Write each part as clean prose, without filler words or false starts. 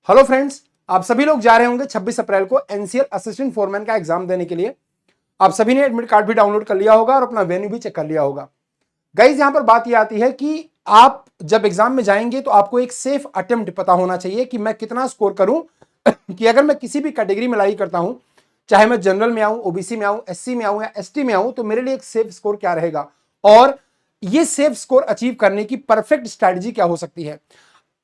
Hello friends, आप सभी लोग जा रहे होंगे 26 अप्रैल को एनसीएल असिस्टेंट फोरमैन का एग्जाम देने के लिए। आप सभी ने एडमिट कार्ड भी डाउनलोड कर लिया होगा और अपना वेन्यू भी चेक कर लिया होगा। गाइज, यहां पर बात यह आती है कि आप जब एग्जाम में जाएंगे तो आपको एक सेफ अटेम्प्ट पता होना चाहिए कि मैं कितना स्कोर करूं कि अगर मैं किसी भी कैटेगरी में लाई करता हूं, चाहे मैं जनरल में आऊं, ओबीसी में आऊं, एससी में आऊं या एसटी में आऊं, तो मेरे लिए एक सेफ स्कोर क्या रहेगा और ये सेफ स्कोर अचीव करने की परफेक्ट स्ट्रैटेजी क्या हो सकती है।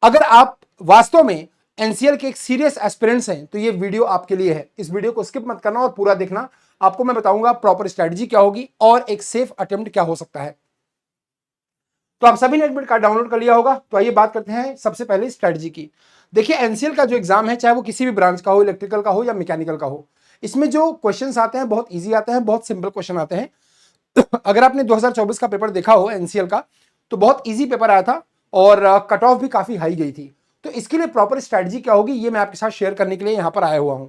अगर आप वास्तव में एनसीएल के एक सीरियस एस्पिरेंट्स हैं तो ये वीडियो आपके लिए है। इस वीडियो को स्किप मत करना और पूरा देखना। आपको मैं बताऊंगा प्रॉपर स्ट्रैटेजी क्या होगी और एक सेफ अटेम्प्ट क्या हो सकता है। तो आप सभी ने एडमिट कार्ड डाउनलोड कर लिया होगा, तो आइए बात करते हैं सबसे पहले स्ट्रैटेजी की। देखिए, एनसीएल का जो एग्जाम है, चाहे वो किसी भी ब्रांच का हो, इलेक्ट्रिकल का हो या मैकेनिकल का हो, इसमें जो क्वेश्चंस आते हैं बहुत ईजी आते हैं, बहुत सिंपल क्वेश्चन आते हैं। अगर आपने 2024 का पेपर देखा हो एनसीएल का, तो बहुत ईजी पेपर आया था और कट ऑफ भी काफी हाई गई थी। तो इसके लिए प्रॉपर स्ट्रैटेजी क्या होगी, ये मैं आपके साथ शेयर करने के लिए यहां पर आया हुआ हूं।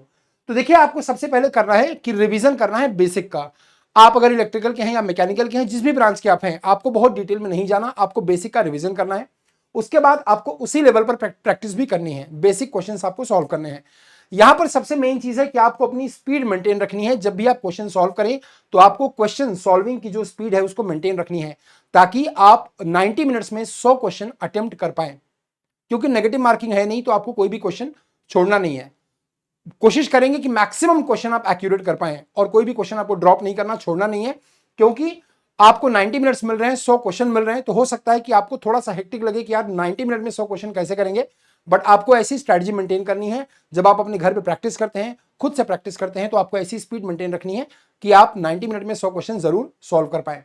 तो देखिए, आपको सबसे पहले करना है कि रिवीजन करना है बेसिक का। आप अगर इलेक्ट्रिकल के हैं या मैकेनिकल के हैं, जिस भी ब्रांच के आप हैं, आपको बहुत डिटेल में नहीं जाना, आपको बेसिक का रिवीजन करना है। उसके बाद आपको उसी लेवल पर प्रैक्टिस भी करनी है, बेसिक क्वेश्चंस आपको सॉल्व करने हैं। यहां पर सबसे मेन चीज है कि आपको अपनी स्पीड मेंटेन रखनी है। जब भी आप क्वेश्चन सॉल्व करें तो आपको क्वेश्चन सॉल्विंग की जो स्पीड है उसको मेंटेन रखनी है, ताकि आप 90 मिनट्स में 100 क्वेश्चन अटेम्प्ट कर पाए। क्योंकि नेगेटिव मार्किंग है नहीं, तो आपको कोई भी क्वेश्चन छोड़ना नहीं है। कोशिश करेंगे कि मैक्सिमम क्वेश्चन आप एक्यूरेट कर पाए और कोई भी क्वेश्चन आपको ड्रॉप नहीं करना, छोड़ना नहीं है। क्योंकि आपको 90 मिनट्स मिल रहे हैं, 100 क्वेश्चन मिल रहे हैं, तो हो सकता है कि आपको थोड़ा सा हेक्टिक लगे कि यार 90 मिनट में 100 क्वेश्चन कैसे करेंगे। बट आपको ऐसी स्ट्रैटेजी मेंटेन करनी है। जब आप अपने घर पे प्रैक्टिस करते हैं, खुद से प्रैक्टिस करते हैं, तो आपको ऐसी स्पीड मेंटेन रखनी है कि आप 90 मिनट में 100 क्वेश्चन जरूर सॉल्व कर पाए।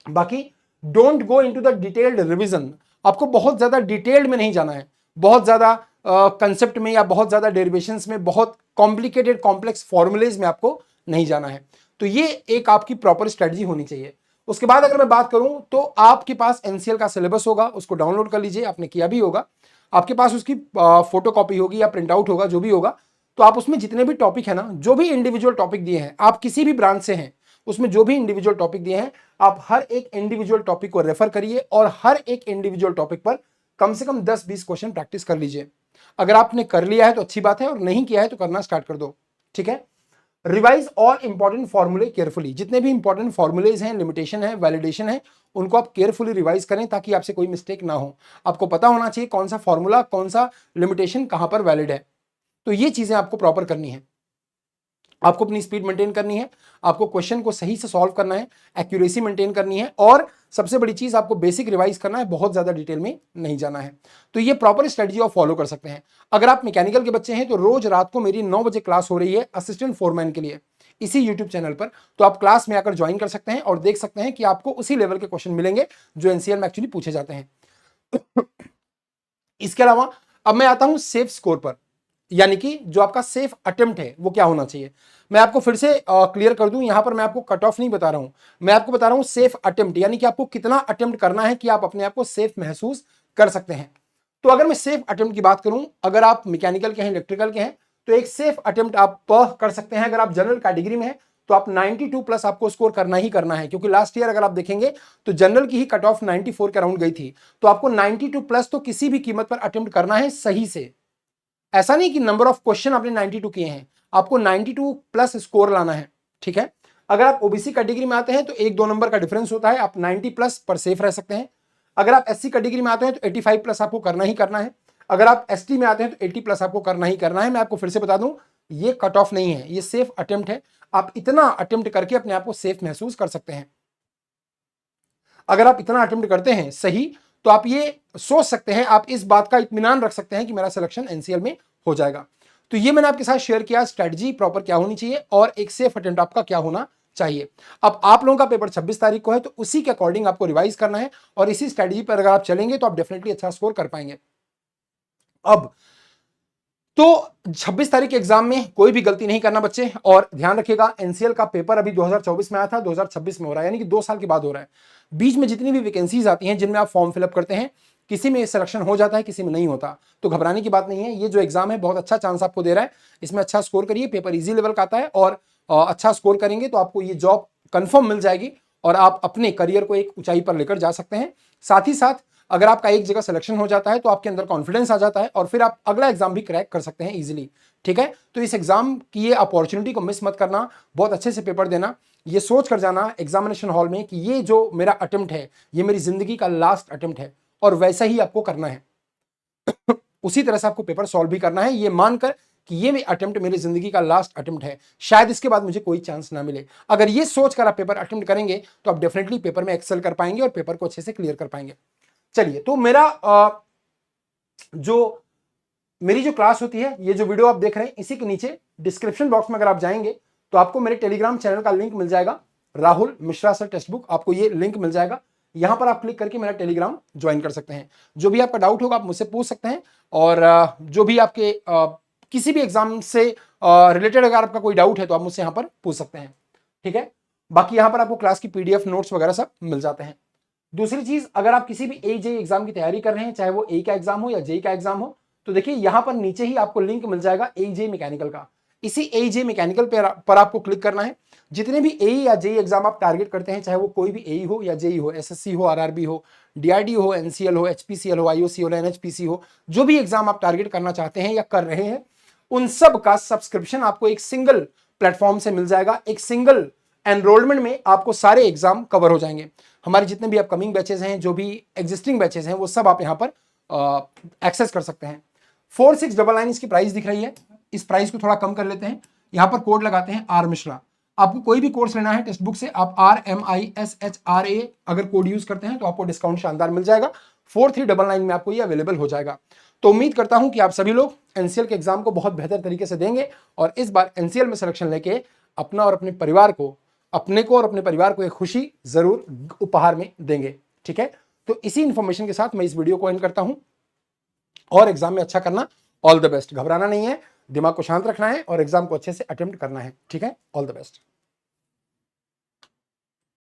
बाकी don't go into the detailed revision. आपको बहुत ज्यादा डिटेल्ड में नहीं जाना है, बहुत ज्यादा कंसेप्ट में या बहुत ज्यादा डेरिवेशंस में, बहुत कॉम्प्लिकेटेड कॉम्प्लेक्स फॉर्मुलेज में आपको नहीं जाना है। तो ये एक आपकी प्रॉपर स्ट्रेटजी होनी चाहिए। उसके बाद अगर मैं बात करूं तो आपके पास एनसीएल का सिलेबस होगा, उसको डाउनलोड कर लीजिए, आपने किया भी होगा। आपके पास उसकी फोटो कॉपी होगी या प्रिंट आउट होगा, जो भी होगा। तो आप उसमें जितने भी टॉपिक है ना, जो भी इंडिविजुअल टॉपिक दिए हैं, आप किसी भी ब्रांच से हैं, उसमें जो भी इंडिविजुअल टॉपिक दिए हैं, आप हर एक इंडिविजुअल टॉपिक को रेफर करिए और हर एक इंडिविजुअल टॉपिक पर कम से कम 10-20 क्वेश्चन प्रैक्टिस कर लीजिए। अगर आपने कर लिया है तो अच्छी बात है, और नहीं किया है तो करना स्टार्ट कर दो। ठीक है। रिवाइज ऑल इंपॉर्टेंट फॉर्मूले केयरफुली। जितने भी इंपॉर्टेंट फॉर्मूलेज हैं, लिमिटेशन है, वैलिडेशन है, उनको आप केयरफुली रिवाइज करें ताकि आपसे कोई मिस्टेक ना हो। आपको पता होना चाहिए कौन सा फॉर्मूला, कौन सा लिमिटेशन कहां पर वैलिड है। तो ये चीजें आपको प्रॉपर करनी है। आपको अपनी स्पीड मेंटेन करनी है, आपको क्वेश्चन को सही से सॉल्व करना है, एक्यूरेसी मेंटेन करनी है, और सबसे बड़ी चीज आपको बेसिक रिवाइज करना है, बहुत ज्यादा डिटेल में नहीं जाना है। तो ये प्रॉपर स्ट्रेटजी आप फॉलो कर सकते हैं। अगर आप मैकेनिकल के बच्चे हैं तो रोज रात को मेरी 9 बजे क्लास हो रही है असिस्टेंट फोरमैन के लिए, इसी यूट्यूब चैनल पर। तो आप क्लास में आकर ज्वाइन कर सकते हैं और देख सकते हैं कि आपको उसी लेवल के क्वेश्चन मिलेंगे जो एनसीएल में एक्चुअली पूछे जाते हैं। इसके अलावा अब मैं आता हूं सेफ स्कोर पर, यानी कि जो आपका सेफ अटेम्प्ट है वो क्या होना चाहिए। मैं आपको फिर से क्लियर कर दूं, यहां पर मैं आपको कट ऑफ नहीं बता रहा हूं, मैं आपको बता रहा हूं सेफ अटेम्प्ट, यानी कि आपको कितना अटेम्प्ट करना है कि आप अपने आप को सेफ महसूस कर सकते हैं। तो अगर मैं सेफ अटेम्प्ट की बात करूं, अगर आप मैकेनिकल के हैं, इलेक्ट्रिकल के हैं, तो एक सेफ अटेम्प्ट आप कर सकते हैं। अगर आप जनरल कैटेगरी में हैं तो आप 92 प्लस आपको स्कोर करना ही करना है, क्योंकि लास्ट ईयर अगर आप देखेंगे तो जनरल की ही कट ऑफ 94 के अराउंड गई थी। तो आपको 92 प्लस तो किसी भी कीमत पर अटेम्प्ट करना है सही से। ऐसा नहीं कि नंबर ऑफ क्वेश्चन आपने 92 किए हैं, आपको 92 प्लस स्कोर लाना है। ठीक है। अगर आप ओबीसी कैटेगरी में आते हैं तो 1-2 नंबर का डिफरेंस होता है, आप 90 प्लस पर सेफ रह सकते हैं। अगर आप एससी कैटेगरी में आते हैं तो 85 प्लस आपको करना ही करना है। अगर आप एसटी में आते हैं तो 80 प्लस आपको करना ही करना है। मैं आपको फिर से बता दूं, ये कट ऑफ नहीं है, ये सेफ अटेम्प्ट है। आप इतना अटेम्प्ट करके अपने आप को सेफ महसूस कर सकते हैं। अगर आप इतना अटेम्प्ट करते हैं सही, तो आप ये सोच सकते हैं, आप इस बात का इत्मीनान रख सकते हैं कि मेरा सिलेक्शन एनसीएल में हो जाएगा। तो ये मैंने आपके साथ शेयर किया, स्ट्रेटजी प्रॉपर क्या होनी चाहिए और एक सेफ अटेम्प्ट आपका क्या होना चाहिए। अब आप लोगों का पेपर 26 तारीख को है, तो उसी के अकॉर्डिंग आपको रिवाइज करना है, और इसी स्ट्रेटजी पर अगर आप चलेंगे तो आप डेफिनेटली अच्छा स्कोर कर पाएंगे। अब तो 26 तारीख के एग्जाम में कोई भी गलती नहीं करना बच्चे, और ध्यान रखिएगा एनसीएल का पेपर अभी 2024 में आया था, 2026 में हो रहा है, यानी कि 2 साल के बाद हो रहा है। बीच में जितनी भी वैकेंसीज आती हैं जिनमें आप फॉर्म फिलअप करते हैं, किसी में सिलेक्शन हो जाता है, किसी में नहीं होता, तो घबराने की बात नहीं है। ये जो एग्जाम है बहुत अच्छा चांस आपको दे रहा है, इसमें अच्छा स्कोर करिए, पेपर इजी लेवल का आता है, और अच्छा स्कोर करेंगे तो आपको ये जॉब कंफर्म मिल जाएगी और आप अपने करियर को एक ऊंचाई पर लेकर जा सकते हैं। साथ ही साथ अगर आपका एक जगह सिलेक्शन हो जाता है तो आपके अंदर कॉन्फिडेंस आ जाता है और फिर आप अगला एग्जाम भी क्रैक कर सकते हैं इजीली। ठीक है, तो इस एग्जाम की ये अपॉर्चुनिटी को मिस मत करना, बहुत अच्छे से पेपर देना, ये सोच कर जाना एग्जामिनेशन हॉल में कि ये जो मेरा अटेम्प्ट है ये मेरी जिंदगी का लास्ट अटेम्प्ट है, और वैसा ही आपको करना है। उसी तरह से आपको पेपर सॉल्व भी करना है, ये मानकर कि ये अटेम्प्ट मेरी जिंदगी का लास्ट अटेम्प्ट है, शायद इसके बाद मुझे कोई चांस ना मिले। अगर ये सोचकर आप पेपर अटेम्प्ट करेंगे तो आप डेफिनेटली पेपर में एक्सेल कर पाएंगे और पेपर को अच्छे से क्लियर कर पाएंगे। चलिए, तो मेरी जो क्लास होती है, ये जो वीडियो आप देख रहे हैं, इसी के नीचे डिस्क्रिप्शन बॉक्स में अगर आप जाएंगे तो आपको मेरे टेलीग्राम चैनल का लिंक मिल जाएगा, Rahul Mishra sir text book, आपको ये लिंक मिल जाएगा। यहां पर आप क्लिक करके मेरा टेलीग्राम ज्वाइन कर सकते हैं। जो भी आपका डाउट होगा आप मुझसे पूछ सकते हैं, और जो भी आपके किसी भी एग्जाम से रिलेटेड अगर आपका कोई डाउट है तो आप मुझसे यहां पर पूछ सकते हैं। ठीक है, बाकी यहां पर आपको क्लास की पीडीएफ नोट्स वगैरह सब मिल जाते हैं। दूसरी चीज, अगर आप किसी भी ए एग्जाम की तैयारी कर रहे हैं, चाहे वो ए का एग्जाम हो या जे का एग्जाम हो, तो देखिए यहां पर नीचे ही आपको लिंक मिल जाएगा ए मैकेनिकल का। इसी ए मैकेनिकल पर आपको क्लिक करना है। जितने भी ए या जे एग्जाम आप टारगेट करते हैं, चाहे वो कोई भी ए हो या जे हो, एसएससी हो, आरआरबी हो, डीआरडी हो, एनसीएल हो, एचपीसीएल हो, आईओसी हो, एनएचपीसी हो, जो भी एग्जाम आप टारगेट करना चाहते हैं या कर रहे हैं, उन सब का सब्सक्रिप्शन आपको एक सिंगल प्लेटफॉर्म से मिल जाएगा। एक सिंगल एनरोलमेंट में आपको सारे एग्जाम कवर हो जाएंगे। हमारे जितने भी अपकमिंग बैचेस हैं, जो भी एग्जिस्टिंग बैचेस हैं, वो सब आप यहां पर एक्सेस कर सकते हैं। 4699 इसकी प्राइस दिख रही है, इस प्राइस को थोड़ा कम कर लेते हैं। यहां पर कोड लगाते हैं आर मिश्रा। आपको कोई भी कोर्स लेना है टेक्स्ट बुक से, आप RMISHRA अगर कोड यूज करते हैं तो आपको डिस्काउंट शानदार मिल जाएगा। 4399 में आपको ये अवेलेबल हो जाएगा। तो उम्मीद करता हूं कि आप सभी लोग एनसीएल के एग्जाम को बहुत बेहतर तरीके से देंगे और इस बार एनसीएल में सिलेक्शन लेके अपना और अपने परिवार को, अपने को और अपने परिवार को एक खुशी जरूर उपहार में देंगे। ठीक है, तो इसी इंफॉर्मेशन के साथ मैं इस वीडियो को एंड करता हूं, और एग्जाम में अच्छा करना, ऑल द बेस्ट। घबराना नहीं है, दिमाग को शांत रखना है और एग्जाम को अच्छे से अटेम्प्ट करना है। ठीक है, ऑल द बेस्ट।